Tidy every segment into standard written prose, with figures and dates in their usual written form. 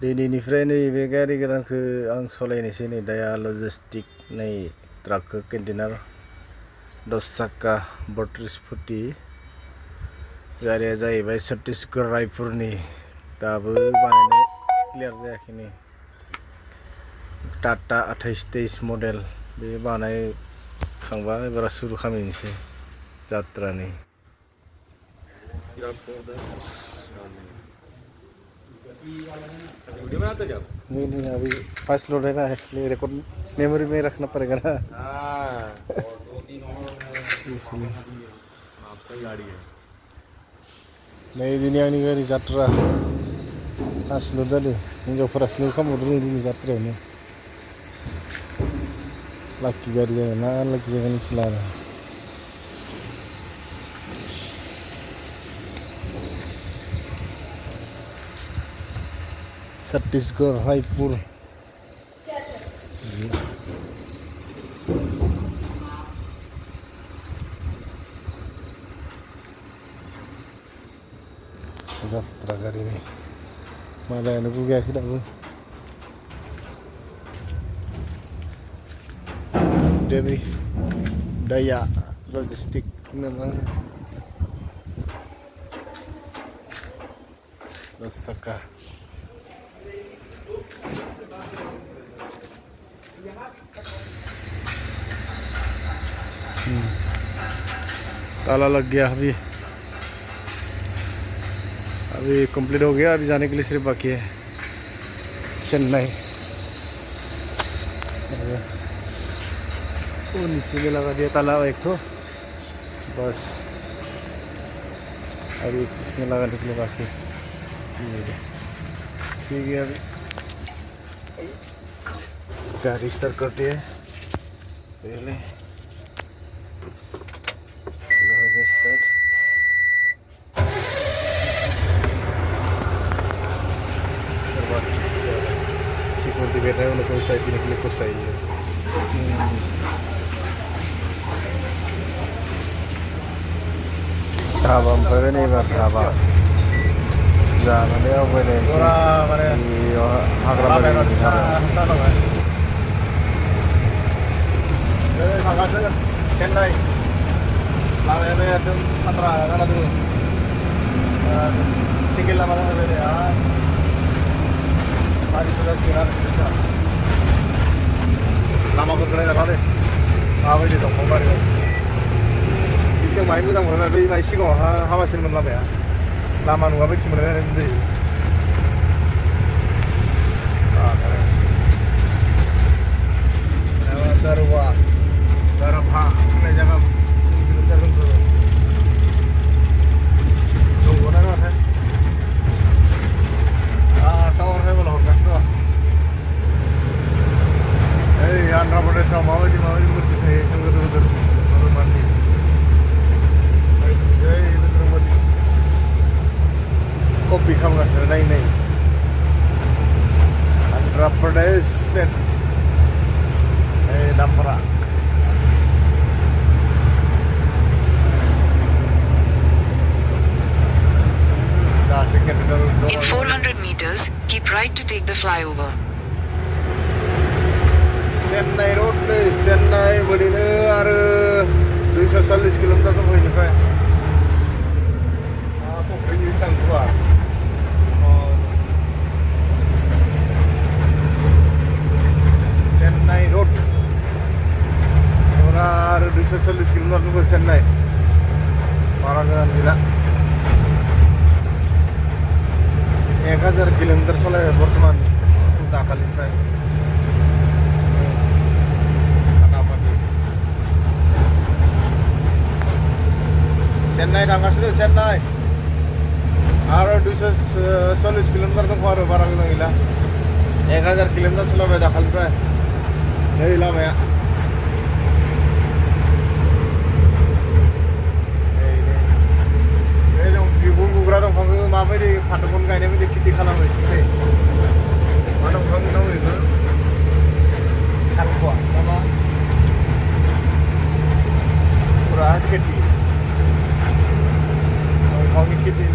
दिनैनिफ्राय नैबे गारि गोदानखौ आं सालायनोसै नै दाया लजिस्टिक नै ट्राकखौ कन्टेनार 10 चक्का 32 फुटि गारिया जाहैबाय छत्तीसगढ़ रायपुरनि दाबो बानायनाय क्लियार जायाखै नै टाटा 2823 मडेल बे बानायखांबा एबार सुरु खालामनोसै जात्रानि नहीं नहीं अभी फर्स्ट लोड है ना इसलिए रिकॉर्ड मेमोरी में रखना पड़ेगा ना इसलिए आपका गाड़ी है नहीं दिन आनी गाड़ी जात्रा फर्स्ट लोड जादों हिन्जावफोरा स्लो खालामहरदों दिनै जात्रायावनो लाखि गारि जागोन ना लाखि जागोन मिथिला आरो छत्तीसगढ़ रायपुर जात्रा गारि nih मालायानो बुगायाखै दाबो Dewi Daya Logistik memang Osaka ताला लग गया अभी कंप्लीट हो गया अभी जाने के लिए सिर्फ बाकी है चेन्नई नीचे में लगा दिया ताला एक तो बस अभी इसमें लगाने के लिए बाकी ठीक है अभी गाड़ी स्टार्ट करते हैं पहले हो गया स्टार्ट सिक्योरिटी बैठ रहे हैं उनको चाय पीने के लिए कुछ चाहिए ढाबा ओमफ्राय नै एबार ढाबा जानानै आवगायनायसै हाग्राबारिनि ढाबा चेन्नाई लामायानो एकदम खाथ्रा जाना दङ सिंगेल लामा जाबाय दे लामाफोरखौ नायना दे माबायदि दंफां बारि जों बाहाय मोजां मोनो बै बाहाय सिगाङाव हामासिनमोन लामाया लामा नङा बायदि मोनलाय दै दारवा दाराभा होननाय जायगा किल'मिटार दंग'ना नाथाय टावार फाइबार हरगासिनो ओइ आन्ध्र प्रदेशआव माबायदि मुर्ति थायो गोदोर गोदोर हनुमाननि कपि खालामगासिनो नायै नायै आन्ध्र प्रदेश स्टेट दामफोरा In 400 meters, keep right to take the flyover. Chennai road नै चेन्नाई ओरैनो आरो 240 किल'मिटार दं बेनिफ्राय फख्रिनि बेसेबां गुवार चेन्नाई रोड आरो 240 किल'मिटार दं चेन्नाई बारा गोजान गैला 1000 किल'मिटार सालायबाय बर्तमान दाखालिनिफ्राय चेन्नाई थांगासिनो चेन्नाई आरो 240 किल'मिटार दंखौ आरो बारा गोजान गैला 1000 किल'मिटार सालायबाय दाखालिनिफ्राय नै लामाया बिगुर गुग्रा दंफांखौ माबायदि फाथोखौनो गायनाय बायदि खेथि खालामो एसे मा दंफां नांगौ बेखौ सालखुवा नामा फुरा खेथि दंफांनि खेथि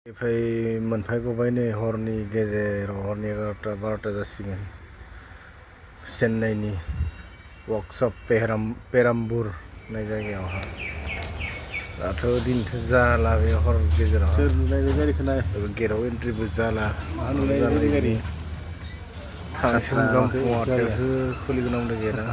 बेनिफ्राय मोनफैगौबाय नै हरनि गेजेराव हरनि 11टा 12टा जासिगोन चेन्नाइनि वर्कशप पेराम्बुर होननाय जायगायावहा दाथ' दिनथ' जाला बे हर गेजेराव सोर नुनाय बे गारिखौ नाय गेटआव एन्ट्रिबो जाला मा नुनाय बे गारि थांसिगोन गाबोन फुङाव 8टायावसो खुलिगोन गेटआ